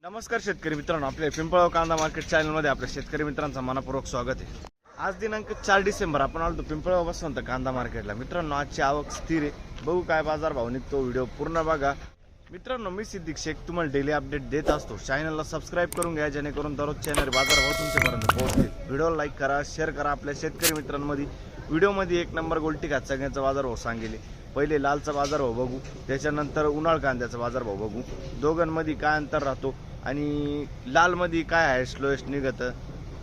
नमस्कार शेतकरी मित्रांनो, आपल्या पिंपळगाव कांदा मार्केट चॅनलमध्ये आपल्या शेतकरी मित्रांचं मनपूर्वक स्वागत आहे। आज दिनांक 4 डिसेंबर आपण आलो पिंपळगाव बसवंत कांदा मार्केटला। मित्रांनो, आजची आवक स्थिर आहे, बघू काय बाजार भाव निघतो, व्हिडिओ पूर्ण बघा। मित्रांनो, मी सिद्दीक शेख तुम्हाला डेली अपडेट देत असतो। चॅनलला सबस्क्राइब करून घ्या जेणेकरून दररोज चॅनल बाजार भाव तुमच्यापर्यंत पोहोचतील। व्हिडिओला लाईक करा, शेअर करा। आपल्या शेतकरी मित्रांमध्ये व्हिडिओमध्ये एक नंबर गोल्टी घात सगळ्यांचा बाजार भाव सांगेले। पहिले लालचा बाजार भाव बघू, त्याच्यानंतर उन्हाळ कांद्याचा बाजार भाव बघू, दोघांमध्ये काय अंतर राहतो आणि लालमध्ये काय हायेस्ट लोएस्ट निघतं,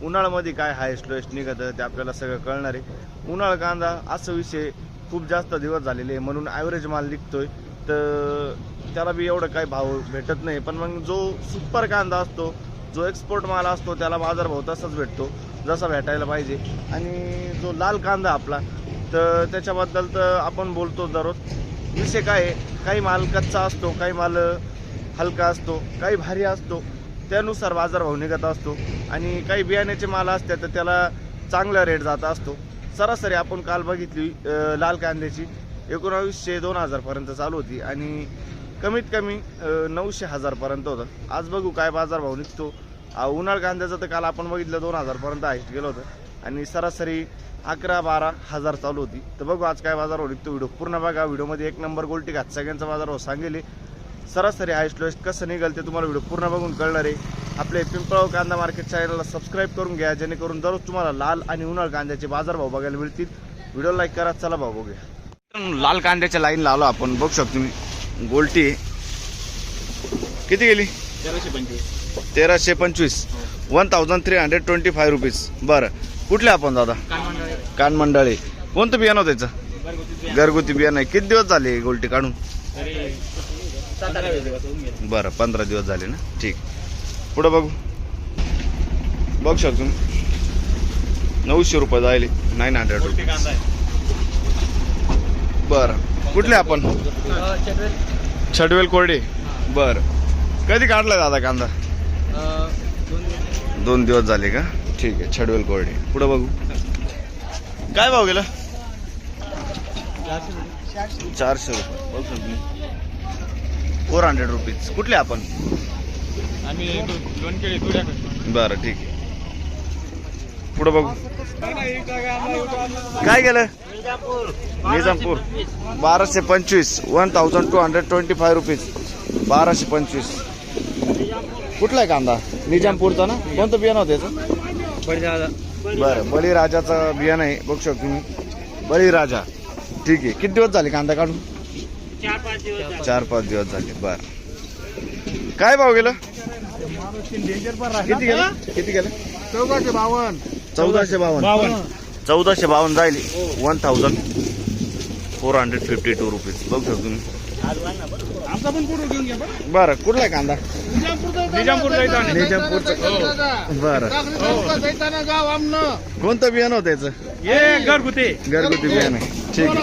उन्हाळ्यामध्ये काय हायेस्ट लोएस्ट निघतं ते आपल्याला सगळं कळणार आहे। उन्हाळ कांदा असा विषय खूप जास्त दिवस झालेले आहे म्हणून ॲव्हरेज माल निघतोय, तर त्याला बी एवढं काही भाव भेटत नाही। पण मग जो सुपर कांदा असतो, जो एक्सपोर्ट माल असतो, त्याला बाजार भाव तसाच भेटतो जसा भेटायला पाहिजे। आणि जो लाल कांदा आपला, तर त्याच्याबद्दल तर आपण बोलतो दररोज। विषय काय आहे, काही माल कच्चा असतो, काही माल हलका असतो, काही भारी असतो, त्यानुसार बाजार भाव निघत असतो। आणि काही बियाण्याचे माल असतात तर त्याला चांगला रेट जात असतो। सरासरी आपण काल बघितली लाल कांद्याची 1900-2000 पर्यंत चालू होती आणि कमीत कमी 900-1000 पर्यंत होतं। आज बघू काय बाजार भाव निघतो। उन्हाळ कांद्याचं तर काल आपण बघितलं 2000 पर्यंत हाईस्ट गेलं होतं आणि सरासरी 11-12 हजार चालू होती। तर बघू आज काय बाजार भाव निघतो, व्हिडिओ पूर्ण बघा। व्हिडिओमध्ये एक नंबर गोल्टी घात सगळ्यांचा बाजार भाव सांगेल, सरासरी हायस्ट लोएस्ट कसं निघाल ते तुम्हाला व्हिडिओ पूर्ण बघून कळणार आहे। आपले पिंपळगाव कांदा मार्केट चॅनलला सबस्क्राइब करून घ्या जेणेकरून दररोज तुम्हाला लाल आणि उन्हाळ कांद्याचे बाजार भाव बघायला मिळतील। व्हिडिओ लाईक करा, चला भाव बघूया। लाल कांद्याच्या लाईन लावलो आपण, बघू शकतो तुम्ही गोल्टी किती गेली 1325 1325 रुपीज। बरं, कुठले आपण दादा? कानमंडळे। कोणतं बियाणं त्याचं? घरगुती बियाणं आहे। किती दिवस झाले गोल्टी काढून? बरं, 15 दिवस झाले ना, ठीक। पुढे बघू, बघू शकतो 900 रुपये जायले, 900 रुपीज। बरं, कुठले आपण? छडवेल कोरडे। बरं, कधी काढलाय दादा कांदा? 2 दिवस झाले का, ठीक आहे। छडवेल कोरडे। पुढे बघू काय भाव गेला? 400 रुपये। बघू शकतो 400 रुपीज। कुठले आपण? बरं, ठीक आहे। पुढे बघू काय गेलं? निजामपूर 1225 1225 रुपीज। 1225। कुठला आहे कांदा? निजामपूरचा ना? कोणतं बियाणं होतं याचं? बरं, बळीराजाचं बियाणं आहे, बघू शकतो तुम्ही बळीराजा, ठीक आहे। किती दिवस झाले कांदा काढून? 4-5 दिवस झाले। बरं, काय भाव गेलं? किती गेलं? 1452 1452 जायले 1452 रुपीज। बघू शकतो तुम्ही। बरं, कुठला आहे कांदा? निजामपूरचं। बरं, कोणतं बियाणं होतं याचं? घरगुती बियाणं आहे, ठीक आहे।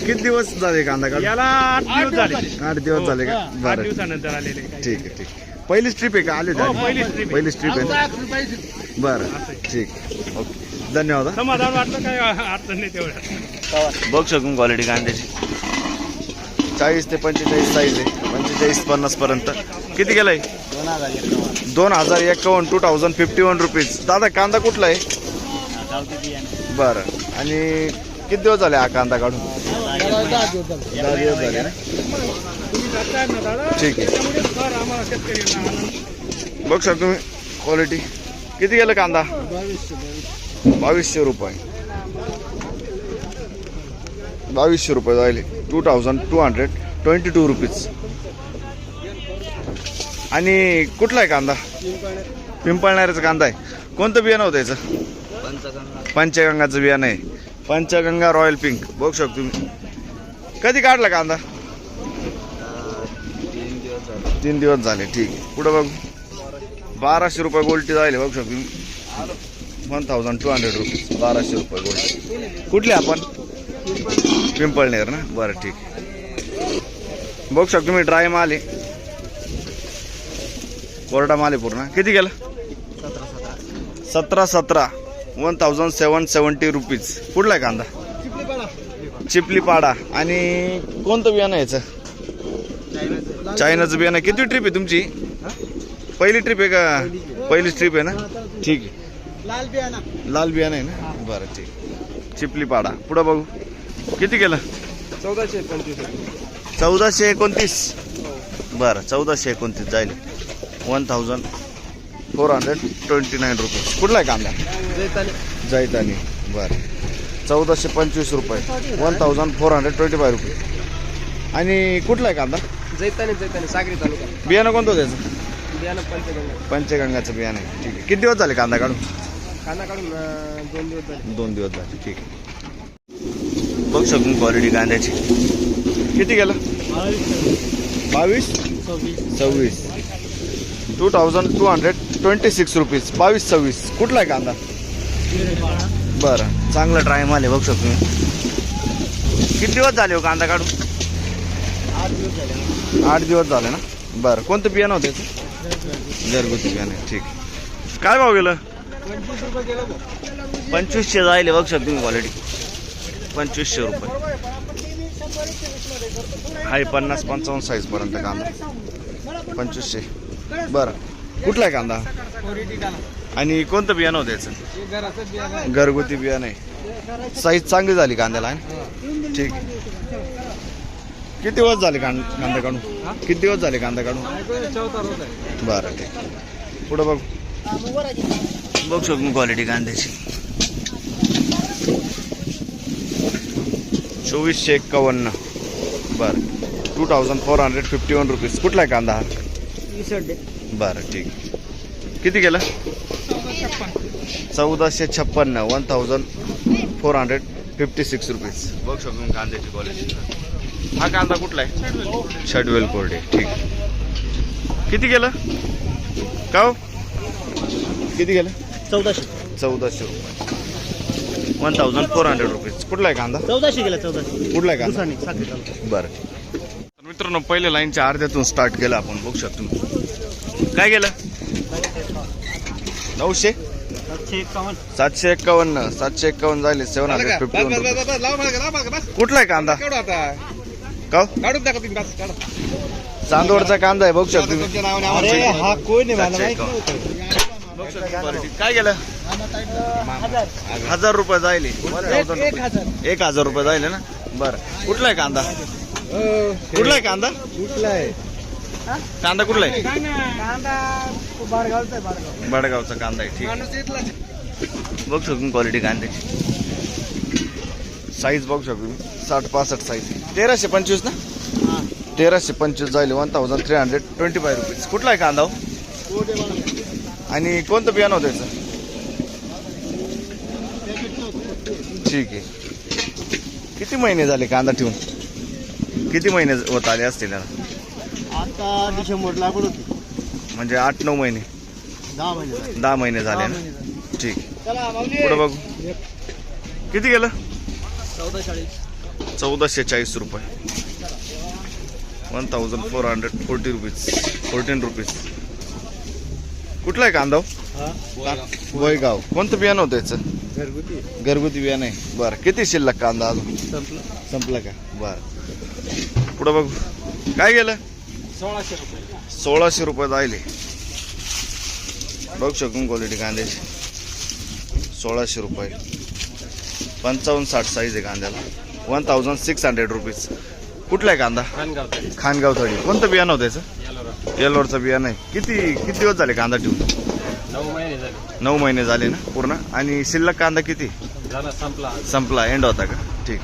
किती दिवस झाले कांदा काढून? 8 दिवस झाले का? बरं, ठीक आहे, ठीक। पहिली स्ट्रीप आहे का? आले पहिली स्ट्रीप आहे ना? बरं, ठीक, ओके, धन्यवाद। समाधान वाटलं, काय अडचण नाही तेवढं। बघ शकून क्वालिटी कांद्याची 40 ते 45 साईज आहे, 45-50 पर्यंत। किती गेलाय? 2051 2051 रुपीज। दादा कांदा कुठला आहे? बरं, आणि किती दिवस झाले हा कांदा काढून? 10 दिवस झाले ना, ठीक आहे। बघ शकतो तुम्ही क्वालिटी। किती गेलं कांदा? 2200 रुपये। 2200 रुपये जायले 2222 रुपीज। आणि कुठला आहे कांदा? पिंपळणाऱ्याचा कांदा आहे। कोणतं बियाणं होतं याचं? पंचगंगाचं बियाणं आहे, पंचगंगा रॉयल पिंक। बघू शकतो तुम्ही। कधी काढला कांदा? 3 दिवस झाले, ठीक आहे। पुढे बघू 1200 रुपये गोल्टी जायले, बघू शकतो तुम्ही 1200 रुपीज। 1200 रुपये गोल्टी। कुठले आपण? पिंपळनेर ना, बरं, ठीक आहे। बघू शकतो तुम्ही ड्राय माल आहे, कोरडा माल आहे पूर्ण। किती गेला? 17 1770 रुपीज। कुठला आहे कांदा? चिपलीपाडा। आणि कोणतं बियाणं याचं? चायनाचं बियाणं. किती ट्रिप आहे तुमची? पहिली ट्रिप आहे का? पहिलीच ट्रिप आहे ना. ठीक आहे. लाल बियाणं आहे ना. बरं ठीक. चिपली पाडा. पुढं बघू किती केलं? 1429. बरं 1429 जाईल. 1429 रुपये. कुठला आहे कांदा? जैतानी. बरं 1425 रुपये. 1425 रुपये. आणि कुठला आहे कांदा? जैतानी सागरी तालुका. बियाणं कोणतं त्याचं? बियाणं पंचगंगाचं बियाणं आहे. ठीक आहे. किती दिवस झाले कांदा काढून? कांदा काढून 2 दिवस झाले. 2 दिवस झाले. ठीक आहे. बघ शकून क्वालिटी कांद्याची. किती गेलं? 22 26 2226 रुपीज. 22-26. कुठला आहे कांदा? बरं चांगला ट्राय माल आहे. बघ शकतो मी. किती दिवस झाले हो कांदा काढून? 8 दिवस झाले ना. बरं कोणतं बियाणं होतं याचं? घरगुती बियाणं आहे. ठीक. काय भाव गेलं? 2500 जायले. बघ शकतो मी क्वालिटी. 2500 रुपये. हाय 50-55 साईज पर्यंत कांदा. 2500. बरं कुठला आहे कांदा? आणि कोणतं बियाणं होतं याचं? घरगुती बियाणं आहे. साईज चांगली झाली कांद्याला आहे. ठीक. किती दिवस झाले कांदा काढून? किती दिवस झाले कांदा काढून? बरं ठीक. पुढं बघ. बघ शकून क्वालिटी कांद्याची. 2451. बरं 2451 रुपीज. कुठला आहे कांदा हा? बरं ठीक. किती गेलं? 1456. 1456 रुपीज. बघ शकून कांद्याची क्वालिटी. हा कांदा कुठला आहे? शेड्युल कोरडे. ठीक. किती गेलं? का हो? किती गेलं? 1400 रुपये. 1400 रुपीज. कुठला आहे कांदा? 1400 गेला. 1400. कुठला आहे कांदा? बरं. तर मित्रांनो पहिले लाईनच्या अर्ध्यातून स्टार्ट केलं आपण. बघू शकतो. काय गेलं? 900 751. 751 झाले. 751. कुठला आहे कांदा? का चांदवडचा कांदा आहे. बघू शकतो. हा कोण आहे मला माहित काय गेलं? 1000 रुपये जायले. 1000 रुपये जायले ना. बरं कुठला आहे कांदा? कुठला आहे कांदा? कांदा कुठला आहे? बडगावचा कांदा आहे. ठीक. बघू शकतो क्वालिटी कांद्याची. साईज बघू शकतो. 60-65 साईज. 1325 ना. 1325 जायले. 1325 रुपीज. कुठला आहे कांदा? आणि कोणतं बियाणं होतं याचं? ठीक आहे. किती महिने झाले कांदा ठेवून? किती महिने होत आले असतील त्याला? आता डिसेंबर लागून होती. म्हणजे 8-9 महिने. 10 महिने झाले ना. ठीक. पुढे बघू. किती गेलं? 1440 रुपये. 1440 रुपीज. 14 रुपीज. कुठला आहे कांदा? वयगाव. कोणतं बियाणं होतं याचं? घरगुती बियाणं आहे. बरं किती शिल्लक कांदा अजून? संपला का? बरं पुढं बघू. काय गेलं? 1600 रुपये जायले. बघू शकून क्वालिटी कांद्याची. 1600 रुपये. 55-60 साईज आहे कांद्याला. 1600 रुपीज. कुठला आहे कांदा? खानगाव थडी. कोणतं बियाणं होतं याचं? येलोरचं बियाणं आहे. किती दिवस झाले कांदा ठेवून? 9 महिने झाले ना पूर्ण. आणि शिल्लक कांदा किती? संपला. एंड होता का? ठीक.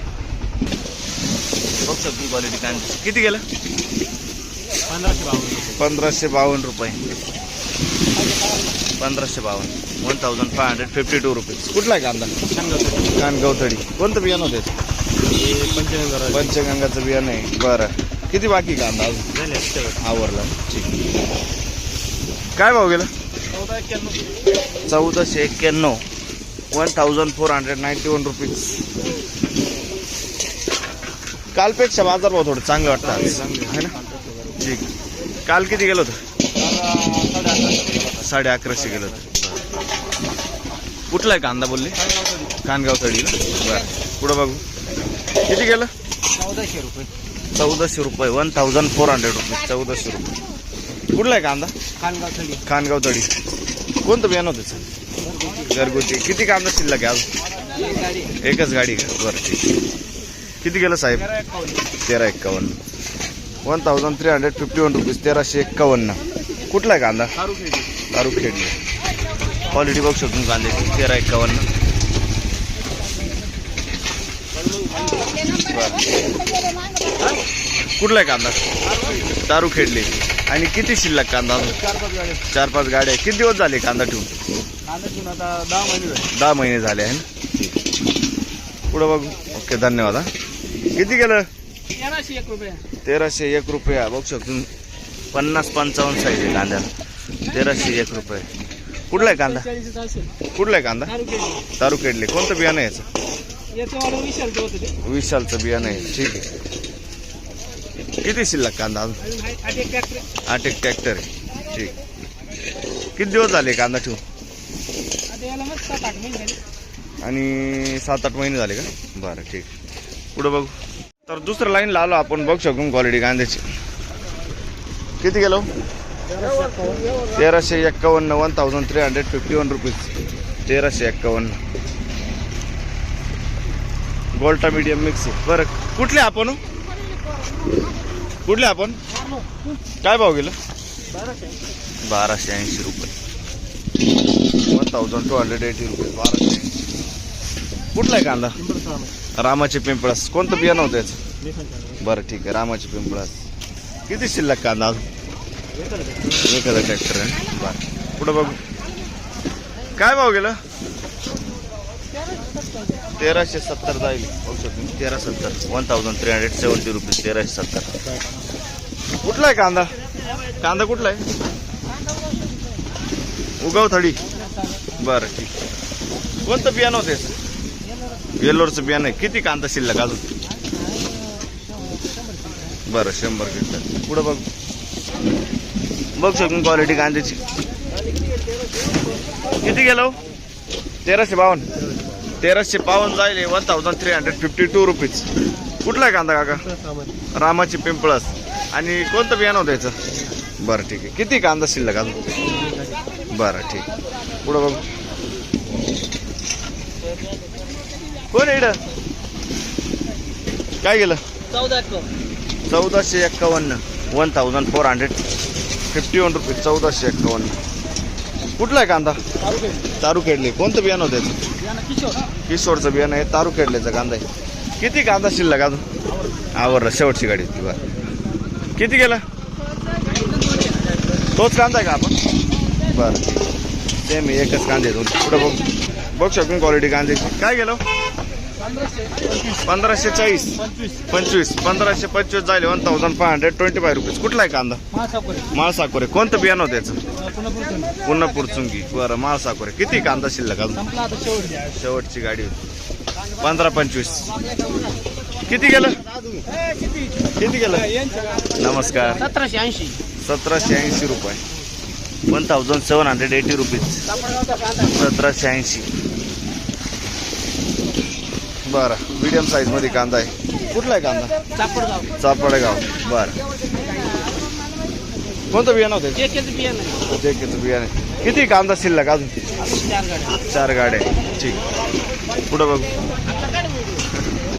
बघ शकतो क्वालिटी कांदा. किती गेलं? 1552 रुपये. 1552. 1552 रुपीज. कुठला आहे कांदा? खानगाव थडी. कोणतं बियाणं होतं याचं? पंचगंगाचं बियाणं आहे. बरं किती बाकी कांदा अजून? आवरला. ठीक. काय भाव गेला? 1491. 1491 रुपीज. कालपेक्षा बाजारभाव थोडं चांगलं वाटतं आज आहे ना. ठीक. काल किती गेलं होतं? 1150 गेलं होतं. कुठला आहे कांदा बोलले? खानगाव थडी ना. बरं पुढं बघू. किती गेलं? 1400 रुपये. 1400 रुपये 1400 रुपये 1400 रुपये. कुठला आहे कांदा? खानगाव थडी. खानगाव तडी. कोणतं बियाणं होतं सर? घरगुती. किती कांदा शिल्लक आहे अजून? एकच गाडी का? बरं ठीक. किती गेलं साहेब? 1351. 1351 रुपीज 1351. कुठला आहे कांदा? तारुखेडली. क्वालिटी बघू शकतो कांद्याची 1351. कुठला आहे कांदा? तारुखेडली. आणि किती शिल्लक कांदा? 4-5 गाड्या. किती दिवस झाले कांदा ठेवून? आता 10 महिने झाले. 10 महिने झाले आहे ना. पुढं बघू. ओके धन्यवाद. हा किती गेलं? 1301 रुपया. बघू शकतो 50-55 साईज आहे कांद्याला. 1301 रुपये. कुठला आहे कांदा? कुठला आहे कांदा? तारुखेडले. कोणतं बियाणं आहे याचं? विशालचं बियाणं आहे. ठीक आहे. किती शिल्लक कांदा अजून? 8 एक ट्रॅक्टर आहे. ठीक. किती दिवस झाले कांदा ठेवून? आणि 7-8 महिने झाले का? बरं ठीक. पुढं बघू. तर दुसरं लाईनला आलो आपण. बघू शकतो क्वालिटी कांद्याची. किती गेलो? 1351. 1351 रुपीज 1351. गोल्टा मीडियम मिक्स आहे. बरं कुठले आपण? कुठले आपण? काय भाव गेलं? 1280 रुपये. 1280 रुपये. 1280. कुठला आहे कांदा? रामाचे पिंपळास. कोणतं बियाणं होतं याचं? बरं ठीक आहे. रामाचे पिंपळास. किती शिल्लक कांदा अजून? एखादा ट्रॅक्टर आहे. बरं पुढं बघू. काय भाव गेलं? 1370 जाईल. 1370. 1370 रुपये 1370. कुठला आहे कांदा? कांदा कुठला आहे? उगाव थडी. बरं ठीक. कोणतं बियाणं होतं याचं? येल्लोरचं बियाणं आहे. किती कांदा शिल्लक अजून? बरं 100 क्विंटल. पुढं बघ. बघ शकून क्वालिटी कांद्याची. किती गेलो? 1352. 1352 जाईल. 1352 रुपीज. कुठला आहे कांदा काका? रामाची पिंपळस. आणि कोणतं बियाणं होतं याचं? बरं ठीक आहे. किती कांदा शिल्लक अजून? बरं ठीक. पुढं बघू. कोण आहे इकडं? काय गेलं? 1451. 1451 रुपये 1451. कुठला आहे कांदा? तारुखेडले. कोणतं बियाणं होतं याचं? किशोरचं बियाणं आहे. तारुखेडलेचा कांदा आहे. किती कांदा शिल्लक अजून? आवरलं. शेवटची गाडी ती. बरं किती गेला? तोच कांदा आहे का आपण? बरं सेम आहे. एकच कांदे दोन. पुढं बघ. बघ शकून क्वालिटी कांद्याची. काय गेलो? 1540. 25. 1525 जाईल. 1525 रुपीज. कुठला आहे कांदा? माळसाकोरे. कोणतं बियाणं होतं याचं? पुन्हा पुरचुंगी. बरं माळसाकोरे. किती कांदा शिल्लक अजून? शेवटची गाडी होती. 15-25. किती गेलं? किती गेलं? नमस्कार. 1780 रुपये. 1780 रुपीज. 1780. बरं मीडियम साईज मध्ये कांदा आहे. कुठला आहे कांदा? चापडगाव. बरं कोणतं बियाणं होतं? जेकेचं बियाणं. किती कांदा शिल्लक अजून? 4 गाड्या. ठीक. पुढं बघू.